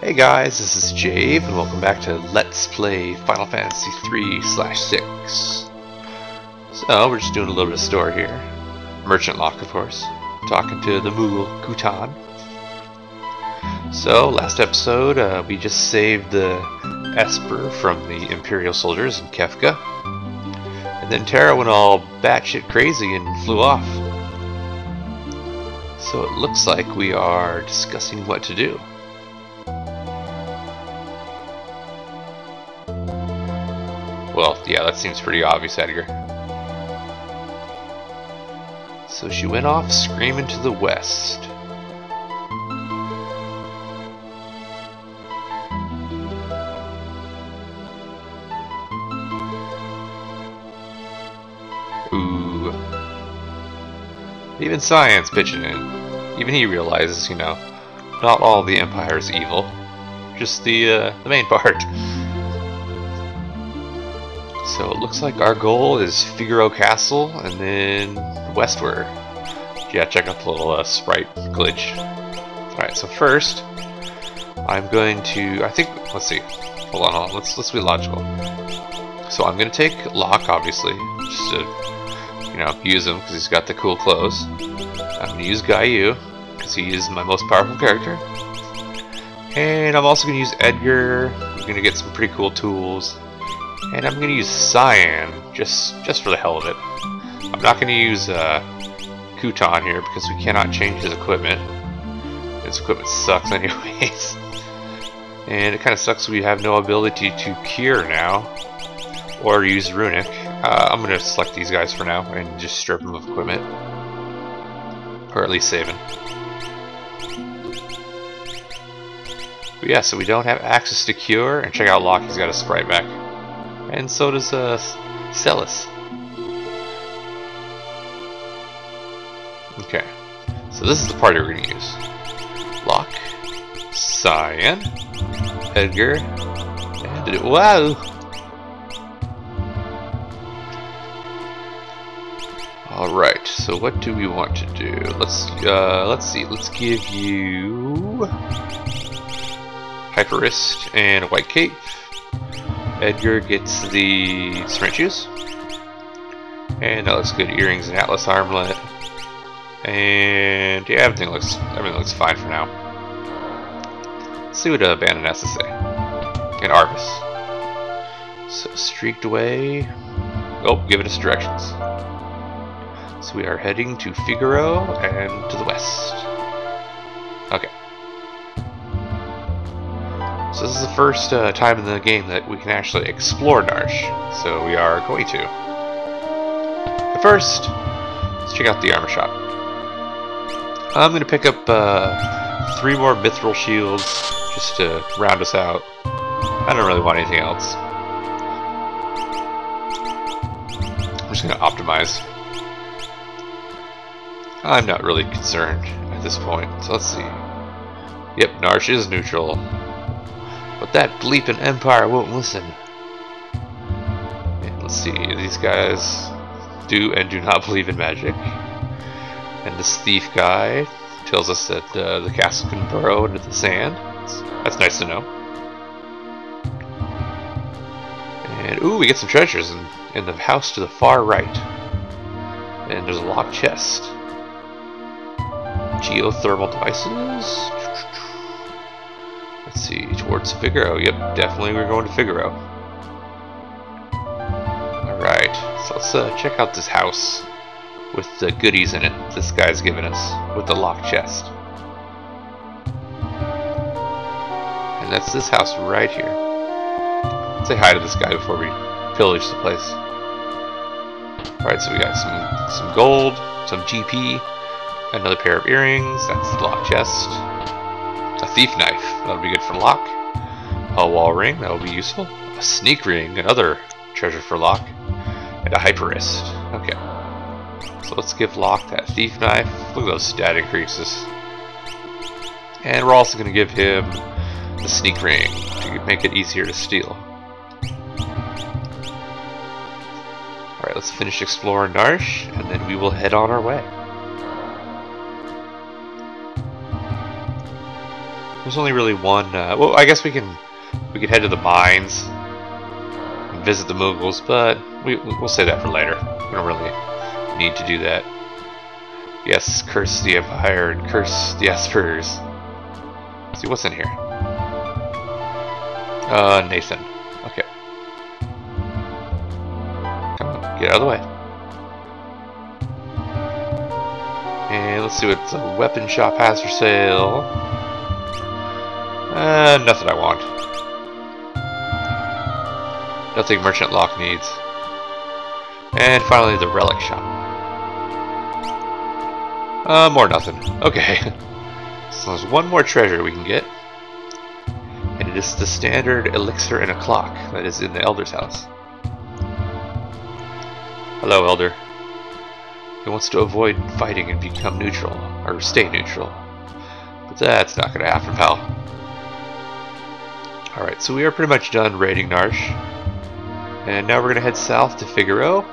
Hey guys, this is Jaev, and welcome back to Let's Play Final Fantasy 3/6. So, we're just doing a little bit of story here. Merchant lock, of course. Talking to the Mool, Kutan. So, last episode, we just saved the Esper from the Imperial soldiers in Kefka. And then Terra went all batshit crazy and flew off. So it looks like we are discussing what to do. Well, yeah, that seems pretty obvious, Edgar. So she went off screaming to the west. Ooh. Even Science pitching in. Even he realizes, not all the Empire is evil. Just the main part. So it looks like our goal is Figaro Castle and then westward. Yeah, check out the little sprite glitch. Alright, so first I'm going to, let's see. Hold on, let's be logical. So I'm going to take Locke, obviously, just to, use him because he's got the cool clothes. I'm going to use Gayu because he is my most powerful character. And I'm also going to use Edgar. We're going to get some pretty cool tools. And I'm going to use Cyan, just for the hell of it. I'm not going to use Kutan here because we cannot change his equipment. His equipment sucks anyways. And it kind of sucks we have no ability to cure now. Or use Runic. I'm going to select these guys for now and just strip them of equipment. Or at least save him. But yeah, so we don't have access to cure. And check out Locke, he's got a sprite back. And so does Celis. Okay, so this is the party we're going to use. Locke, Cyan, Edgar, and wow! Alright, so what do we want to do? Let's see, let's give you Hyperist and a White Cape. Edgar gets the sprint shoes. And that looks good. Earrings and Atlas armlet. And yeah, everything looks fine for now. Let's see what Bandon has to say. And Arvis. So streaked away. Oh, giving us directions. So we are heading to Figaro and to the west. Okay. So this is the first time in the game that we can actually explore Narsh, so we are going to. But first, let's check out the armor shop. I'm going to pick up 3 more mithril shields just to round us out. I don't really want anything else. I'm just going to optimize. I'm not really concerned at this point, so let's see. Yep, Narsh is neutral. But that bleeping Empire won't listen. And let's see, these guys do and do not believe in magic. And this thief guy tells us that the castle can burrow into the sand. That's nice to know. And ooh, we get some treasures in the house to the far right. And there's a locked chest. Geothermal devices. Let's see, towards Figaro. Yep, definitely we're going to Figaro. Alright, so let's check out this house with the goodies in it this guy's given us with the locked chest. And that's this house right here. Let's say hi to this guy before we pillage the place. Alright, so we got some gold, some GP, another pair of earrings, that's the locked chest. A thief knife, that'll be good for Locke. A wall ring, that'll be useful. A sneak ring, another treasure for Locke. And a hyperist. Okay. So let's give Locke that thief knife. Look at those stat increases. And we're also going to give him the sneak ring to make it easier to steal. Alright, let's finish exploring Narsh, and then we will head on our way. There's only really one. Well, I guess we could head to the mines and visit the Mughals, but we'll save that for later. We don't really need to do that. Yes, curse the Empire and curse the Espers. Let's see what's in here. Nathan. Okay. Come on, get out of the way. And let's see what the weapon shop has for sale. Nothing I want. Nothing Merchant Lock needs. And finally the relic shop. More nothing. Okay. So there's one more treasure we can get. And it is the standard elixir and a clock that is in the Elder's house. Hello, Elder. He wants to avoid fighting and become neutral, or stay neutral. But that's not going to happen, pal. Alright, so we are pretty much done raiding Narsh. And now we're going to head south to Figaro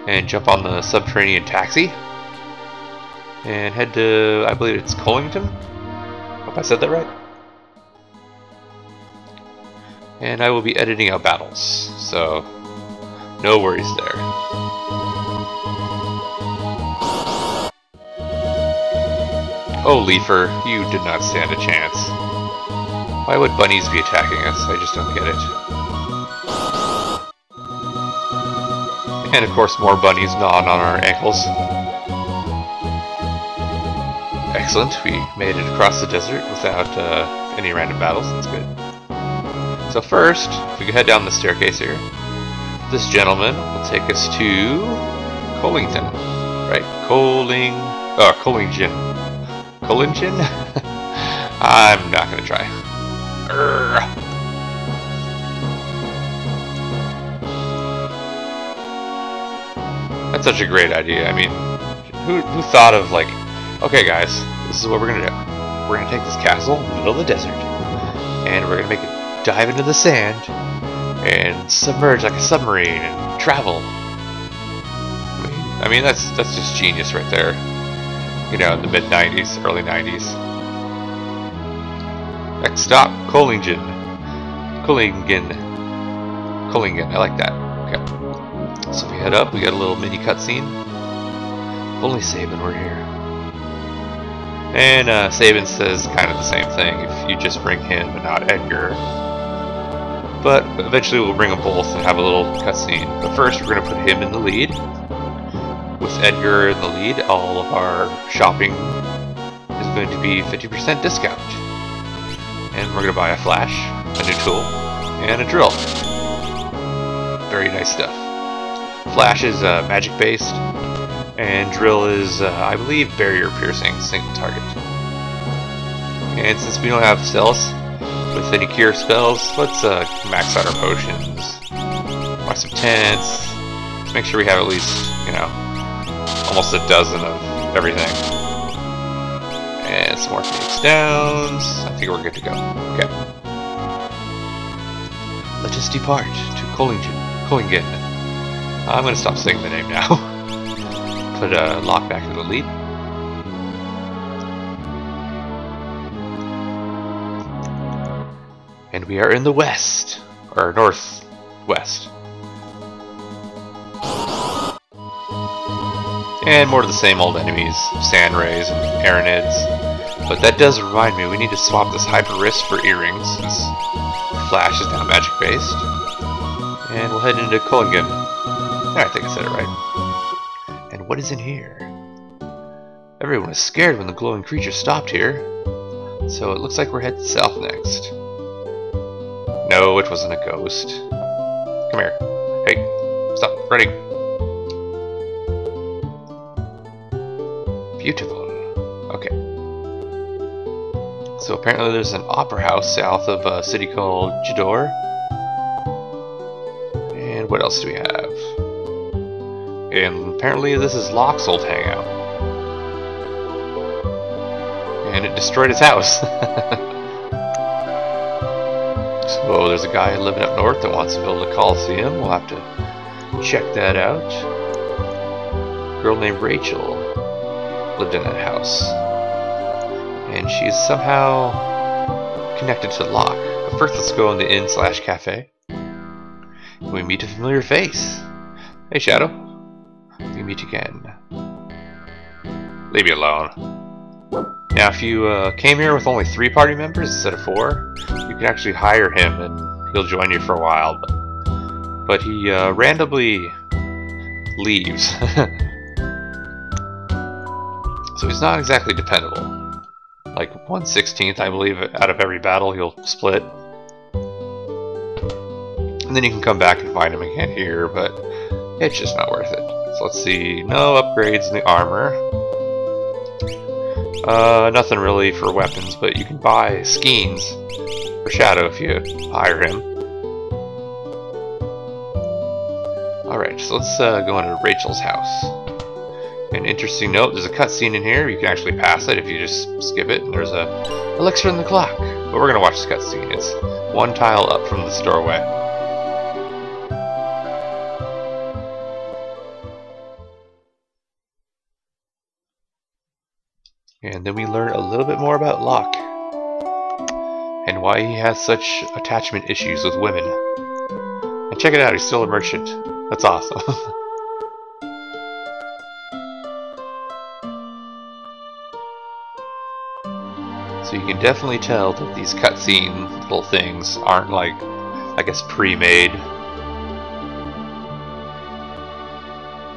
and jump on the Subterranean taxi. And head to, I believe it's Collington? Hope I said that right. And I will be editing out battles, so no worries there. Oh, Leafer, you did not stand a chance. Why would bunnies be attacking us? I just don't get it. And of course, more bunnies gnawing on our ankles. Excellent, we made it across the desert without any random battles. That's good. So first, if we could head down the staircase here, this gentleman will take us to Collington, right? Collington. Collington? I'm not gonna try. Urgh. That's such a great idea. I mean, who thought of like, okay guys, this is what we're gonna do. We're gonna take this castle in the middle of the desert, and we're gonna make it dive into the sand and submerge like a submarine and travel. I mean that's just genius right there. You know, in the mid 90s, early 90s. Next stop, Collingen. Collingen, I like that. Okay. So if we head up, we got a little mini cutscene. If only Sabin were here. And Sabin says kind of the same thing if you just bring him and not Edgar. But eventually we'll bring them both and have a little cutscene. But first we're going to put him in the lead. With Edgar in the lead, all of our shopping is going to be 50% discount. And we're going to buy a flash, a new tool, and a drill. Very nice stuff. Flash is magic based, and drill is, I believe, barrier piercing, single target. And since we don't have spells with any cure spells, let's max out our potions. Buy some tents. Let's make sure we have at least, you know, almost a dozen of everything. And some more Phoenix Downs. I think we're good to go. Okay. Let us depart to Collingen. I'm going to stop saying the name now. Put Locke back in the lead. And we are in the west, or northwest. And more of the same old enemies, Sand Rays and Aranids. But that does remind me, we need to swap this Hyper Wrist for earrings, since Flash is now magic based. And we'll head into Collingen. I think I said it right. And what is in here? Everyone was scared when the glowing creature stopped here. So it looks like we're headed south next. No, it wasn't a ghost. Come here. Hey, stop, running. Beautiful. Okay. So apparently there's an opera house south of a city called Jador. And what else do we have? And apparently this is Locke's old hangout. And it destroyed his house. So there's a guy living up north that wants to build a coliseum. We'll have to check that out. A girl named Rachel lived in that house. And she's somehow connected to Locke. But first, let's go in the inn/cafe. We meet a familiar face. Hey, Shadow. We meet again. Leave me alone. Now, if you came here with only 3 party members instead of 4, you can actually hire him and he'll join you for a while. But he randomly leaves. So he's not exactly dependable. Like 1/16, I believe, out of every battle he'll split. And then you can come back and find him again here, but it's just not worth it. So let's see, no upgrades in the armor. Nothing really for weapons, but you can buy skeins for Shadow if you hire him. Alright, so let's go into Rachel's house. An interesting note, there's a cutscene in here. You can actually pass it if you just skip it. And there's a elixir in the clock. But we're going to watch this cutscene. It's 1 tile up from this doorway. And then we learn a little bit more about Locke. And why he has such attachment issues with women. And check it out, he's still a merchant. That's awesome. So you can definitely tell that these cutscene little things aren't like, I guess, pre-made.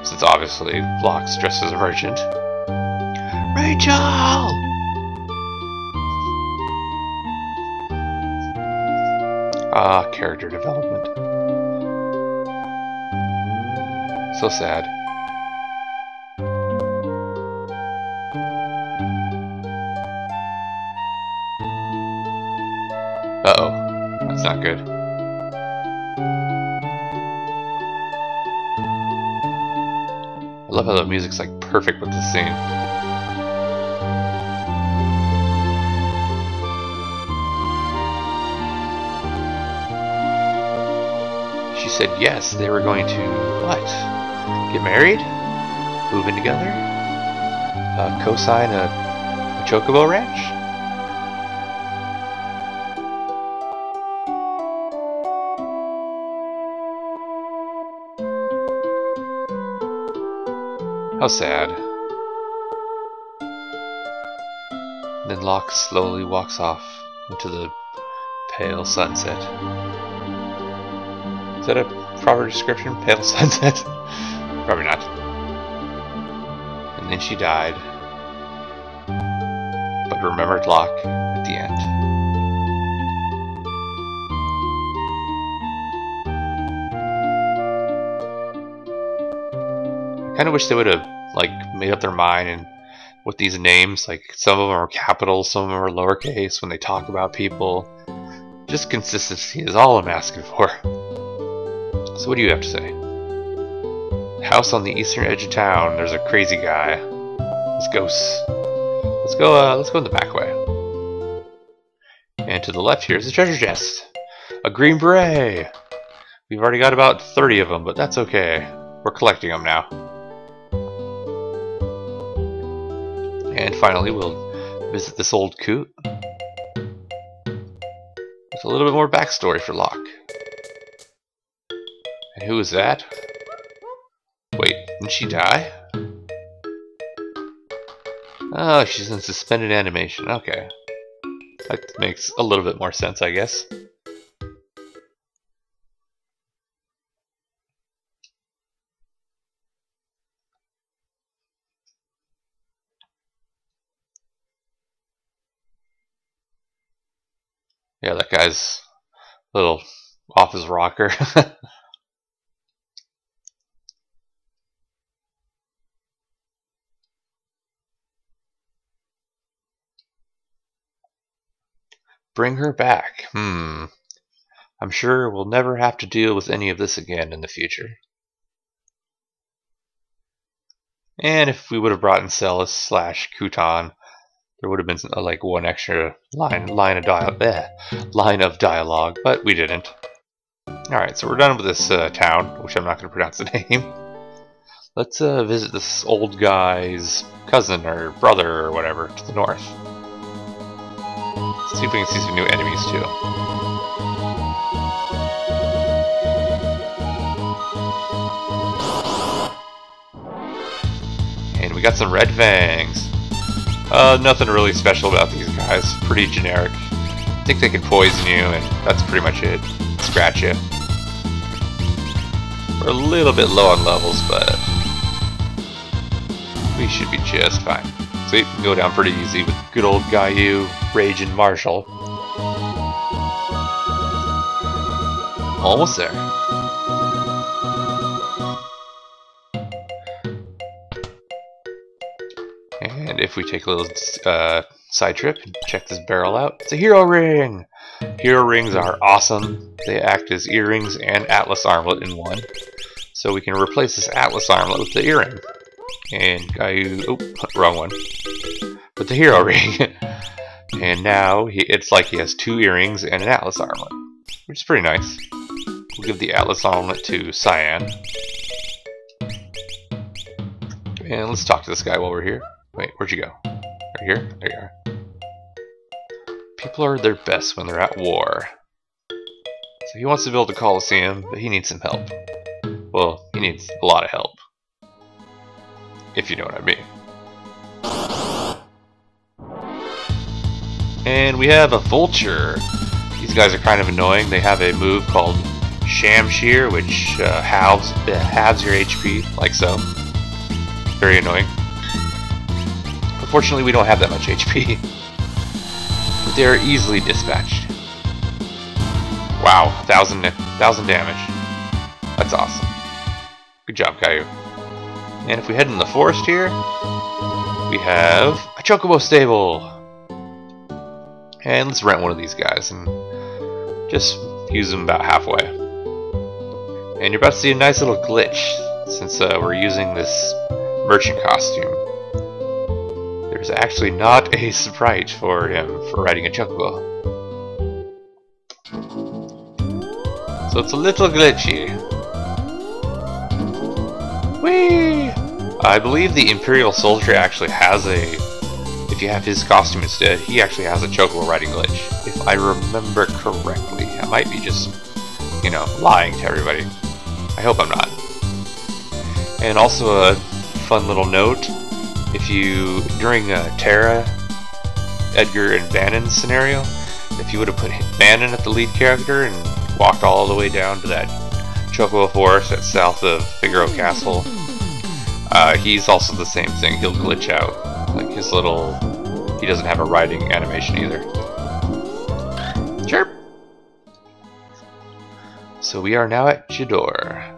Since obviously Locke's dressed as a merchant. Rachel! Ah, character development. So sad. Uh-oh, that's not good. I love how the music's like perfect with this scene. She said yes, they were going to, what? Get married? Move in together? Co-sign a chocobo ranch? How sad. Then Locke slowly walks off into the pale sunset. Is that a proper description? Pale sunset? Probably not. And then she died. But remembered Locke at the end. I kind of wish they would have like made up their mind and with these names, like some of them are capitals, some of them are lowercase when they talk about people. Just consistency is all I'm asking for. So what do you have to say? House on the eastern edge of town. There's a crazy guy. Let's go. Let's go in the back way. And to the left here is a treasure chest. A green beret. We've already got about 30 of them, but that's okay. We're collecting them now. And finally, we'll visit this old coot. With a little bit more backstory for Locke. And who is that? Wait, didn't she die? Oh, she's in suspended animation. Okay. That makes a little bit more sense, I guess. Yeah, that guy's a little off his rocker. Bring her back. I'm sure we'll never have to deal with any of this again in the future. And if we would have brought in Celis / Kutan, there would have been like one extra line of dialogue, but we didn't. Alright, so we're done with this town, which I'm not going to pronounce the name. Let's visit this old guy's cousin or brother or whatever to the north. See if we can see some new enemies too. And we got some red fangs. Nothing really special about these guys. Pretty generic. I think they can poison you, and that's pretty much it. Scratch you. We're a little bit low on levels, but we should be just fine. So you can go down pretty easy with good old Jaev, Rage, and Marshall. Almost there. And if we take a little side trip and check this barrel out, it's a hero ring! Hero rings are awesome. They act as earrings and atlas armlet in one. So we can replace this atlas armlet with the earring. And oh, wrong one. With the hero ring. And now it's like he has 2 earrings and an atlas armlet, which is pretty nice. We'll give the atlas armlet to Cyan. And let's talk to this guy while we're here. Wait, where'd you go? Right here? There you are. People are at their best when they're at war. So he wants to build a coliseum, but he needs some help. Well, he needs a lot of help. If you know what I mean. And we have a vulture. These guys are kind of annoying. They have a move called Shamshir, which halves your HP, like so. Very annoying. Unfortunately, we don't have that much HP. But they are easily dispatched. Wow, 1,000 damage. That's awesome. Good job, Caillou. And if we head in the forest here, we have a chocobo stable. And let's rent one of these guys and just use them about halfway. And you're about to see a nice little glitch since we're using this merchant costume. There's actually not a sprite for him for riding a chocobo. So it's a little glitchy. Whee! I believe the Imperial Soldier actually has a... If you have his costume instead, he actually has a chocobo riding glitch. If I remember correctly. I might be just, you know, lying to everybody. I hope I'm not. And also a fun little note. If you, during Terra, Edgar and Bannon's scenario, if you would have put Bannon at the lead character and walked all the way down to that chocobo forest that's south of Figaro Castle, he's also the same thing. He'll glitch out. Like his little... He doesn't have a riding animation either. Chirp! So we are now at Jador.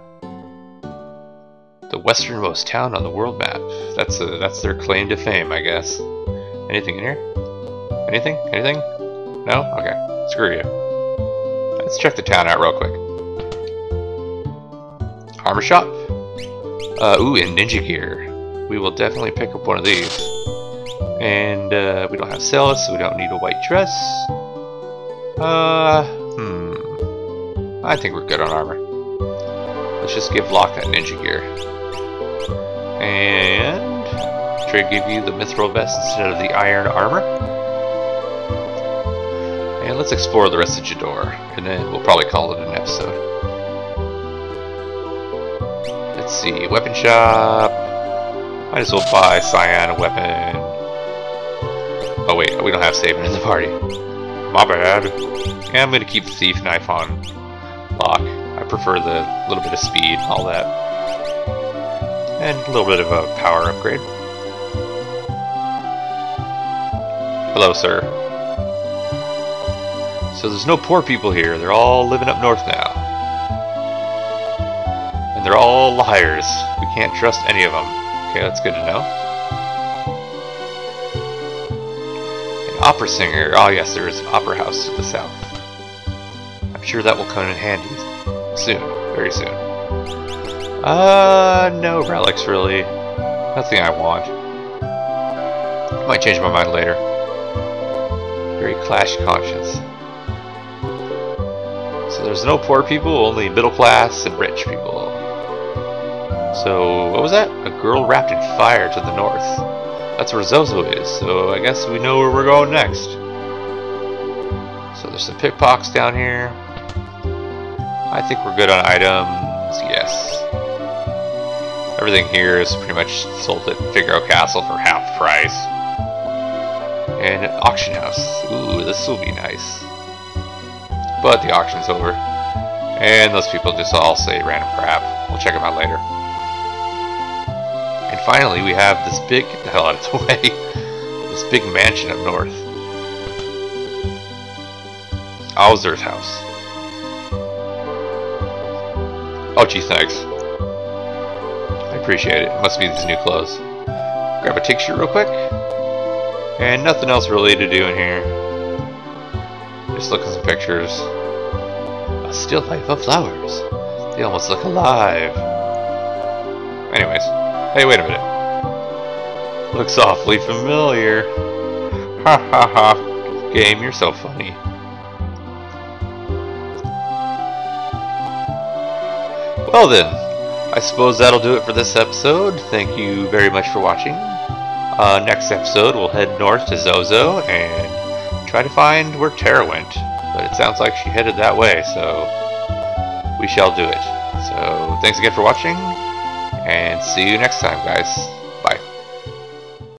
The westernmost town on the world map. That's their claim to fame, I guess. Anything in here? Anything? Anything? No? Okay. Screw you. Let's check the town out real quick. Armor shop? Ooh, and ninja gear. We will definitely pick up one of these. And we don't have sales, so we don't need a white dress. I think we're good on armor. Let's just give Locke that ninja gear. And try to give you the mithril vest instead of the iron armor. And let's explore the rest of Jador, and then we'll probably call it an episode. Let's see, weapon shop. Might as well buy Cyan a weapon. Oh wait, we don't have saving in the party. My bad. And I'm gonna keep the thief knife on Locke. I prefer the little bit of speed and all that. And a little bit of a power upgrade. Hello, sir. So there's no poor people here. They're all living up north now. And they're all liars. We can't trust any of them. Okay, that's good to know. An opera singer. Oh yes, there is an opera house to the south. I'm sure that will come in handy soon. Very soon. No relics really. Nothing I want. I might change my mind later. Very Clash Conscious. So there's no poor people, only middle class and rich people. So what was that? A girl wrapped in fire to the north. That's where Zozo is, so I guess we know where we're going next. So there's some pickpockets down here. I think we're good on items, yes. Everything here is pretty much sold at Figaro Castle for half price. And an auction house. Ooh, this will be nice. But the auction's over. And those people just all say random crap. We'll check them out later. And finally, we have this big... Get the hell out of its way. This big mansion up north. Owzer's house. Oh, gee, thanks. I appreciate it. Must be these new clothes. Grab a tincture real quick. And nothing else really to do in here. Just look at some pictures. A still life of flowers. They almost look alive. Anyways. Hey, wait a minute. Looks awfully familiar. Ha ha ha. Game, you're so funny. Well then, I suppose that'll do it for this episode. Thank you very much for watching. Next episode, we'll head north to Zozo and try to find where Terra went. But it sounds like she headed that way, so we shall do it. So, thanks again for watching, and see you next time, guys.